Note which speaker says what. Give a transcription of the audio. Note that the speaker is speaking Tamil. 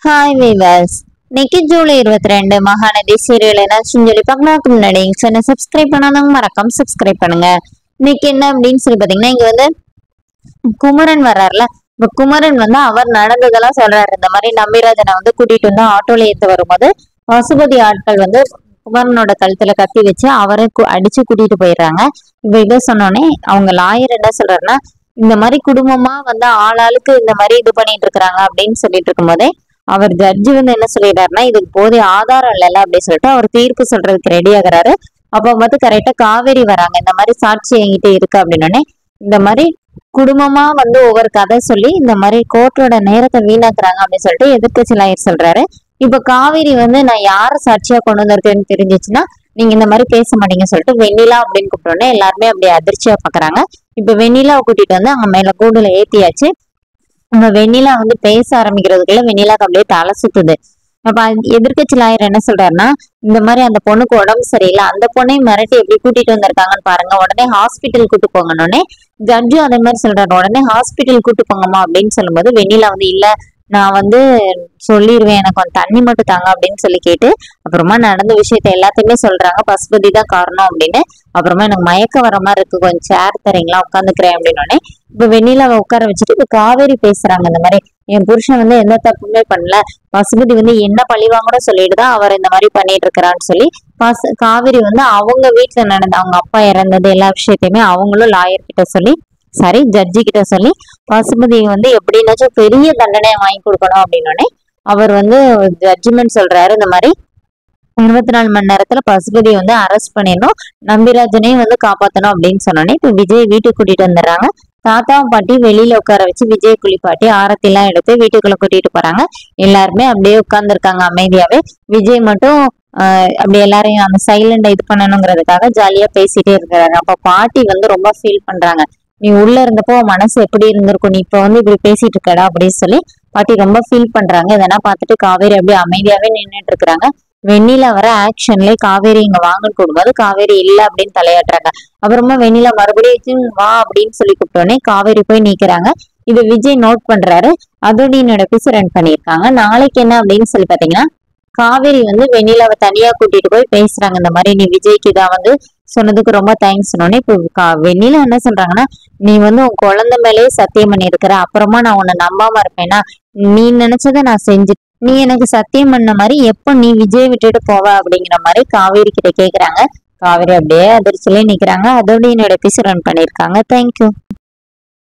Speaker 1: ஹாய் வீவர்ஸ், இன்னைக்கு ஜூலை 22 மகாநதி சீரியல் என்னாச்சுன்னு சொல்லி பார்க்கலாம்க்கு முன்னாடி சேனல் சப்ஸ்கிரைப் பண்ணாதவங்க மறக்காம சப்ஸ்கிரைப் பண்ணுங்க. இன்னைக்கு என்ன அப்படின்னு சொல்லி பாத்தீங்கன்னா, இங்க வந்து குமரன் வர்றாருல. இப்ப குமரன் வந்து அவர் நடந்ததெல்லாம் சொல்றாரு. இந்த மாதிரி நம்பிராஜனை வந்து கூட்டிட்டு வந்து ஆட்டோல ஏத்து வரும்போது பசுபதி ஆட்கள் வந்து குமரனோட கழுத்துல கத்தி வச்சு அவரை அடிச்சு கூட்டிட்டு போயிடுறாங்க. இப்ப இதை சொன்னோடனே அவங்க லாயர் என்ன சொல்றாருன்னா, இந்த மாதிரி குடும்பமா வந்து ஆளாளுக்கு இந்த மாதிரி இது பண்ணிட்டு இருக்கிறாங்க அப்படின்னு சொல்லிட்டு இருக்கும் போதே அவர் ஜட்ஜி வந்து என்ன சொல்லிடுறாருன்னா, இதுக்கு போதிய ஆதாரம் இல்லைல்ல அப்படின்னு சொல்லிட்டு அவர் தீர்ப்பு சொல்றதுக்கு ரெடி ஆகுறாரு. அப்போ வந்து கரெக்டா காவேரி வராங்க. இந்த மாதிரி சாட்சி என்கிட்ட இருக்கு அப்படின்னோடனே, இந்த மாதிரி குடும்பமா வந்து ஒவ்வொரு கதை சொல்லி இந்த மாதிரி கோர்ட்டோட நேரத்தை வீணாக்குறாங்க அப்படின்னு சொல்லிட்டு எதிர்க்கட்சி லாயர் சொல்றாரு. இப்ப காவேரி வந்து நான் யார சாட்சியா கொண்டு வந்திருக்கேன்னு தெரிஞ்சிச்சுன்னா நீங்க இந்த மாதிரி பேச மாட்டீங்கன்னு சொல்லிட்டு வெண்ணிலா அப்படின்னு கூப்பிட்டோன்னே எல்லாருமே அப்படியே அதிர்ச்சியா பாக்குறாங்க. இப்ப வெண்ணிலாவை கூட்டிட்டு வந்து அங்க மேல கூடுல ஏத்தியாச்சு. நம்ம வெண்ணிலா வந்து பேச ஆரம்பிக்கிறதுக்குள்ள வெண்ணிலாக்கு அப்படியே தலை சுத்துது. அப்ப எதிர்கட்சி லாயர் என்ன சொல்றாருன்னா, இந்த மாதிரி அந்த பொண்ணுக்கு உடம்பு சரியில்லை, அந்த பொண்ணையும் மிரட்டி எப்படி கூட்டிட்டு வந்திருக்காங்கன்னு பாருங்க, உடனே ஹாஸ்பிட்டல் கூட்டு போங்கன்னு ஜட்ஜும் அதே மாதிரி சொல்றாரு. உடனே ஹாஸ்பிட்டல் கூட்டு போங்கம்மா அப்படின்னு சொல்லும்போது வெண்ணிலா வந்து இல்ல, நான் வந்து சொல்லிடுவேன், எனக்கு கொஞ்சம் தண்ணி மட்டும் தாங்க அப்படின்னு சொல்லி கேட்டு அப்புறமா நடந்த விஷயத்த எல்லாத்தையுமே சொல்றாங்க. பசுபதி தான் காரணம் அப்படின்னு. அப்புறமா எனக்கு மயக்க வர மாதிரி இருக்கு, கொஞ்சம் சேர் தரீங்களா, உட்காந்துக்கிறேன் அப்படின்னு. இப்ப வெண்ணிலாவை உட்கார வச்சுட்டு இப்ப காவேரி பேசுறாங்க. இந்த மாதிரி என் புருஷன் வந்து எந்த தப்புமே பண்ணல, பசுபதி வந்து என்ன பழிவாங்கூட சொல்லிட்டு தான் அவர் இந்த மாதிரி பண்ணிட்டு இருக்கிறான்னு சொல்லி காவேரி வந்து அவங்க வீட்டுல நடந்த அவங்க அப்பா இறந்தது எல்லா விஷயத்தையுமே அவங்களும் லாயர் கிட்ட சொல்லி ஜட்ஜி கிட்ட சொல்லி பசுபதி வந்து எப்படின்னாச்சும் பெரிய தண்டனை வாங்கி கொடுக்கணும் அப்படின்னு அவர் வந்து ஜட்ஜ்மெண்ட் சொல்றாரு. இந்த மாதிரி 24 மணி நேரத்துல பசுபதி வந்து அரெஸ்ட் பண்ணிடணும், நம்பிராஜனையும் வந்து காப்பாத்தணும் அப்படின்னு சொன்னோன்னே இப்ப விஜய் வீட்டுக்கு கூட்டிட்டு வந்துடுறாங்க. தாத்தாவும் பாட்டி வெளியில உட்கார வச்சு விஜய் குளிப்பாட்டி ஆரத்தி எல்லாம் எடுத்து வீட்டுக்குள்ள கூட்டிட்டு போறாங்க. எல்லாருமே அப்படியே உட்கார்ந்துருக்காங்க அமைதியாவே. விஜய் மட்டும் அப்படி எல்லாரையும் அந்த சைலண்டா இது பண்ணணுங்கிறதுக்காக ஜாலியா பேசிட்டே இருக்கிறாங்க. அப்ப பாட்டி வந்து ரொம்ப ஃபீல் பண்றாங்க. நீ உள்ள இருந்தப்போ மனசு எப்படி இருந்திருக்கும், நீ இப்ப வந்து இப்படி பேசிட்டு இருக்கடா அப்படின்னு சொல்லி பாட்டி ரொம்ப ஃபீல் பண்றாங்க. இதெல்லாம் பார்த்துட்டு காவேரி அப்படியே அமைதியாவே நின்றுட்டு இருக்கிறாங்க. வெண்ணிலா வர ஆக்ஷன்ல காவேரி இங்க வாங்கன்னு கூடும்போது காவேரி இல்ல அப்படின்னு தலையாட்டுறாங்க. அப்புறமா வெண்ணிலா மறுபடியும் வா அப்படின்னு சொல்லி கூப்பிட்டோன்னே காவேரி போய் நிக்கிறாங்க. இது விஜய் நோட் பண்றாரு. அதோட என்னோட எபிசோட் ரன் பண்ணியிருக்காங்க. நாளைக்கு என்ன அப்படின்னு சொல்லி பாத்தீங்கன்னா, காவேரி வந்து வெண்ணிலாவை தனியா கூட்டிட்டு போய் பேசுறாங்க. இந்த மாதிரி நீ விஜய்க்கு தான் வந்து சொன்னதுக்கு ரொம்ப தேங்க்ஸ் சொன்னோன்னே இப்போ வெண்ணிலா என்ன சொல்றாங்கன்னா, நீ வந்து உன் குழந்தை மேலேயே சத்தியம் பண்ணி இருக்கிற, அப்புறமா நான் உன்னை நம்பாம இருப்பேன்னா, நீ நினைச்சதை நான் செஞ்சு, நீ எனக்கு சத்தியம் பண்ண மாதிரி எப்ப நீ விஜய் விட்டுட்டு போவ அப்படிங்கிற மாதிரி காவேரி கிட்ட கேக்குறாங்க. காவேரி அப்படியே அதிர்ச்சியிலே நிக்கிறாங்க. அதோட என்னோட எபிசோட் ரன் பண்ணியிருக்காங்க. தேங்க்யூ.